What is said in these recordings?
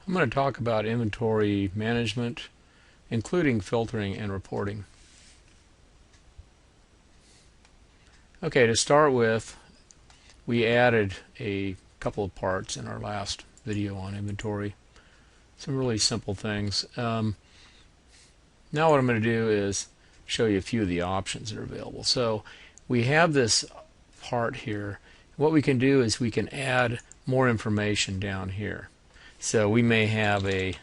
I'm going to talk about inventory management, including filtering and reporting. Okay, to start with, we added a couple of parts in our last video on inventory. Some really simple things. Now what I'm going to do is show you a few of the options that are available. So we have this part here. What we can do is we can add more information down here. So we may have a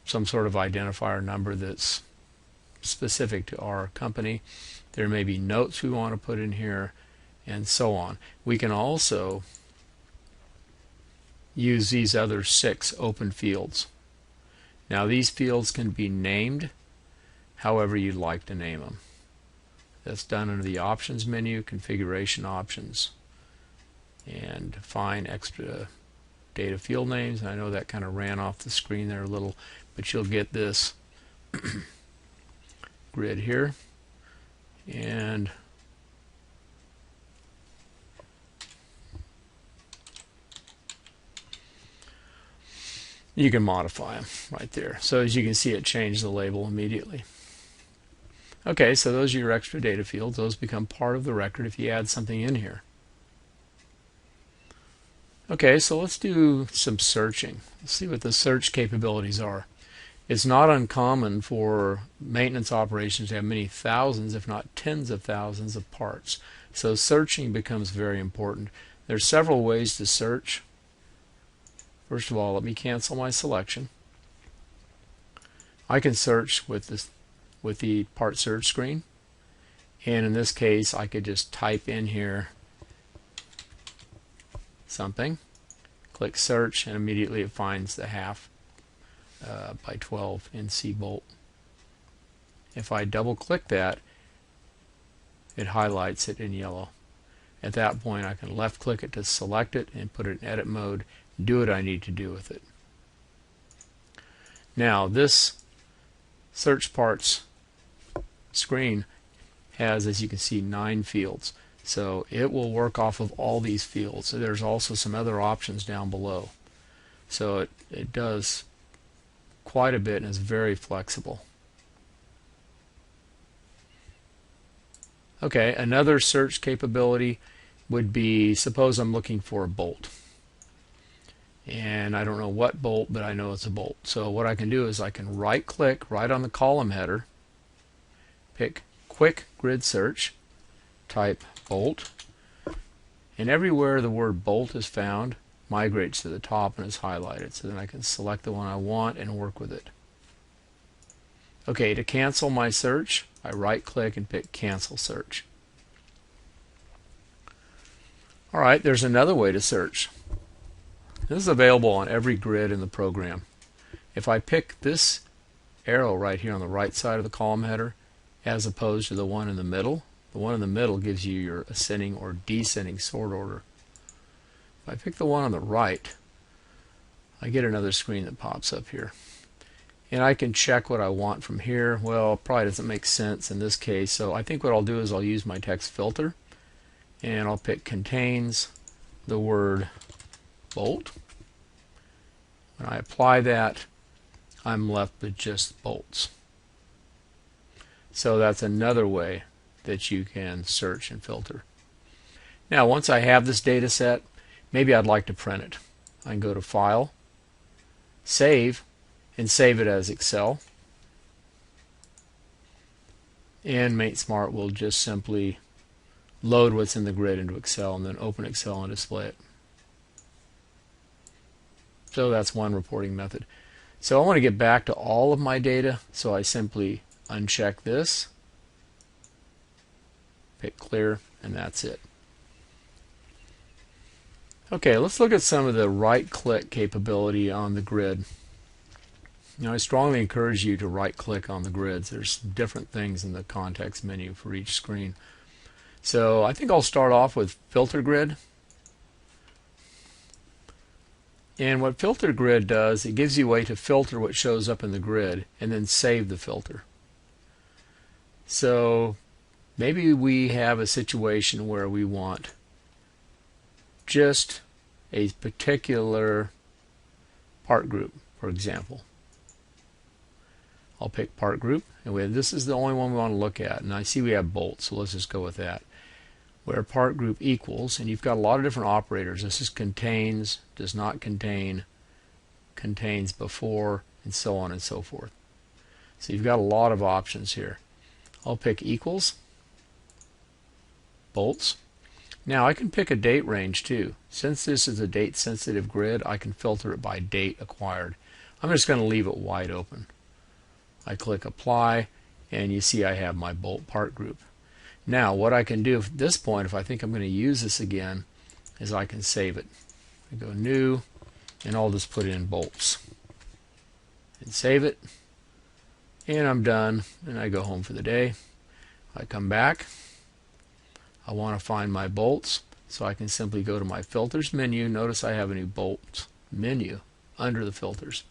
some sort of identifier number that's specific to our company. There may be notes we want to put in here, and so on. We can also use these other 6 open fields. Now these fields can be named however you'd like to name them. That's done under the options menu, configuration options, and define extra data field names. And I know that kind of ran off the screen there a little, but you'll get this grid here, and you can modify them right there. So as you can see, it changed the label immediately. Okay, so those are your extra data fields. Those become part of the record if you add something in here. Okay, so let's do some searching. Let's see what the search capabilities are. It's not uncommon for maintenance operations to have many thousands, if not tens of thousands of parts. So searching becomes very important. There's several ways to search. First of all, let me cancel my selection. I can search with the part search screen, and in this case I could just type in here something, click search, and immediately it finds the half by 12 NC bolt. If I double click that, it highlights it in yellow. At that point I can left click it to select it and put it in edit mode, do what I need to do with it. Now this search parts screen has, as you can see, 9 fields. So it will work off of all these fields. So there's also some other options down below. So it does quite a bit and is very flexible. Okay, another search capability would be, suppose I'm looking for a bolt. And I don't know what bolt, but I know it's a bolt. So what I can do is I can right click right on the column header, pick quick grid search, type bolt, and everywhere the word bolt is found migrates to the top and is highlighted. So then I can select the one I want and work with it. Okay, to cancel my search, I right click and pick cancel search. Alright, there's another way to search. This is available on every grid in the program. If I pick this arrow right here on the right side of the column header as opposed to the one in the middle, the one in the middle gives you your ascending or descending sort order. If I pick the one on the right, I get another screen that pops up here. And I can check what I want from here. Well, it probably doesn't make sense in this case, so I think what I'll do is I'll use my text filter, and I'll pick contains the word bolt. When I apply that, I'm left with just bolts. So that's another way that you can search and filter. Now once I have this data set, maybe I'd like to print it. I can go to File, Save, and save it as Excel. And MateSmart will just simply load what's in the grid into Excel and then open Excel and display it. So that's one reporting method. So I want to get back to all of my data, so I simply uncheck this, pick clear, and that's it. Okay, let's look at some of the right-click capability on the grid. Now, I strongly encourage you to right-click on the grids. There's different things in the context menu for each screen. So I think I'll start off with Filter Grid. And what Filter Grid does, it gives you a way to filter what shows up in the grid and then save the filter. So maybe we have a situation where we want just a particular part group, for example. I'll pick part group, and this is the only one we want to look at. And I see we have bolts, so let's just go with that. Where part group equals, and you've got a lot of different operators. This is contains, does not contain, contains before, and so on and so forth. So you've got a lot of options here. I'll pick equals, bolts. Now I can pick a date range too. Since this is a date sensitive grid, I can filter it by date acquired. I'm just going to leave it wide open. I click apply, and you see I have my bolt part group. Now what I can do at this point, if I think I'm going to use this again, is I can save it. I go new, and I'll just put in bolts and save it, and I'm done, and I go home for the day. I come back, I want to find my bolts, so I can simply go to my filters menu. Notice I have a new bolts menu under the filters,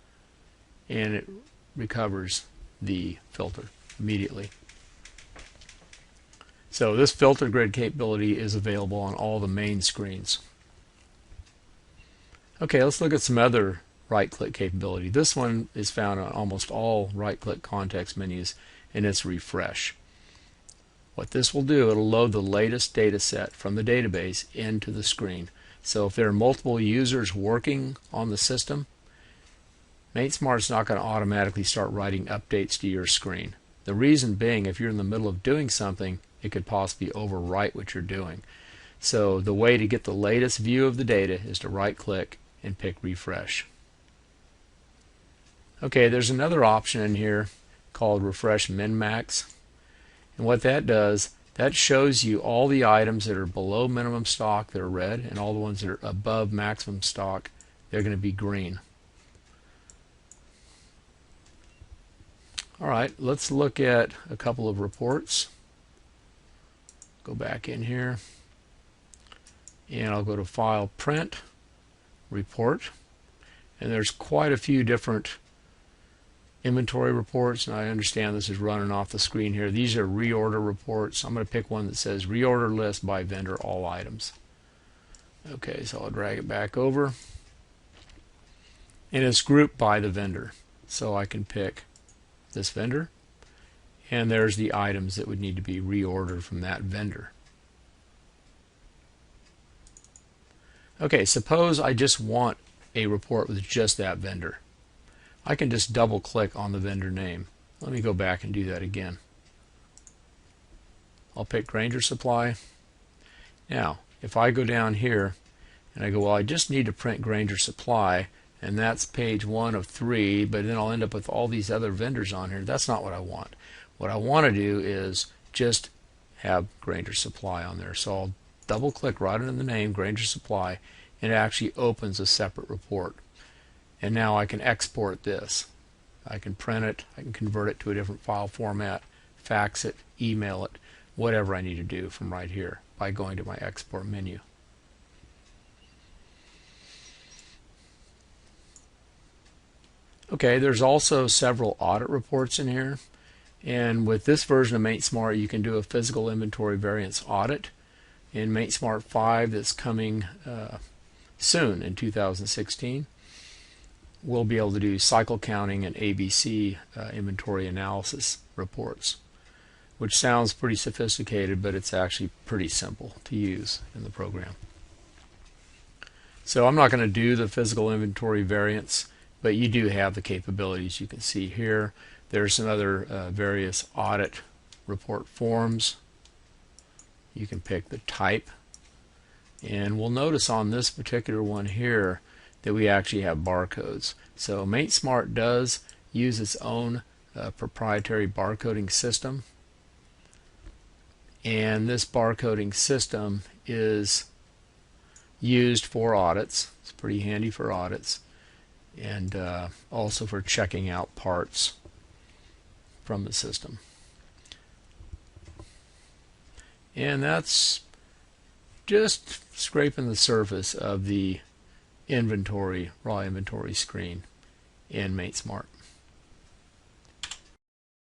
and it recovers the filter immediately. So this filter grid capability is available on all the main screens. Okay, let's look at some other right-click capability. This one is found on almost all right-click context menus, and it's refresh. What this will do, it'll load the latest data set from the database into the screen. So if there are multiple users working on the system, MateSmart is not going to automatically start writing updates to your screen. The reason being, if you're in the middle of doing something, it could possibly overwrite what you're doing. So the way to get the latest view of the data is to right-click and pick refresh. Okay, there's another option in here called refresh min-max. And what that does, that shows you all the items that are below minimum stock that are red, and all the ones that are above maximum stock, they're going to be green. Alright, let's look at a couple of reports. Go back in here, and I'll go to File, Print, Report, and there's quite a few different inventory reports, and I understand this is running off the screen here. These are reorder reports. I'm going to pick one that says reorder list by vendor all items. Okay, so I'll drag it back over, and it's grouped by the vendor, so I can pick this vendor, and there's the items that would need to be reordered from that vendor. Okay, suppose I just want a report with just that vendor. I can just double click on the vendor name. Let me go back and do that again. I'll pick Grainger Supply. Now, if I go down here and I go, well, I just need to print Grainger Supply, and that's page 1 of 3, but then I'll end up with all these other vendors on here. That's not what I want. What I want to do is just have Grainger Supply on there. So I'll double click right into the name, Grainger Supply, and it actually opens a separate report. And now I can export this. I can print it, I can convert it to a different file format, fax it, email it, whatever I need to do from right here by going to my export menu. Okay, there's also several audit reports in here, and with this version of MateSmart you can do a physical inventory variance audit. In MateSmart 5 that's coming soon in 2016, we'll be able to do cycle counting and ABC inventory analysis reports, which sounds pretty sophisticated, but it's actually pretty simple to use in the program. So I'm not going to do the physical inventory variance, but you do have the capabilities. You can see here there's some other various audit report forms. You can pick the type, and we'll notice on this particular one here that we actually have barcodes. So MateSmart does use its own proprietary barcoding system, and this barcoding system is used for audits. It's pretty handy for audits, and also for checking out parts from the system. And that's just scraping the surface of the inventory, raw inventory screen in MateSmart.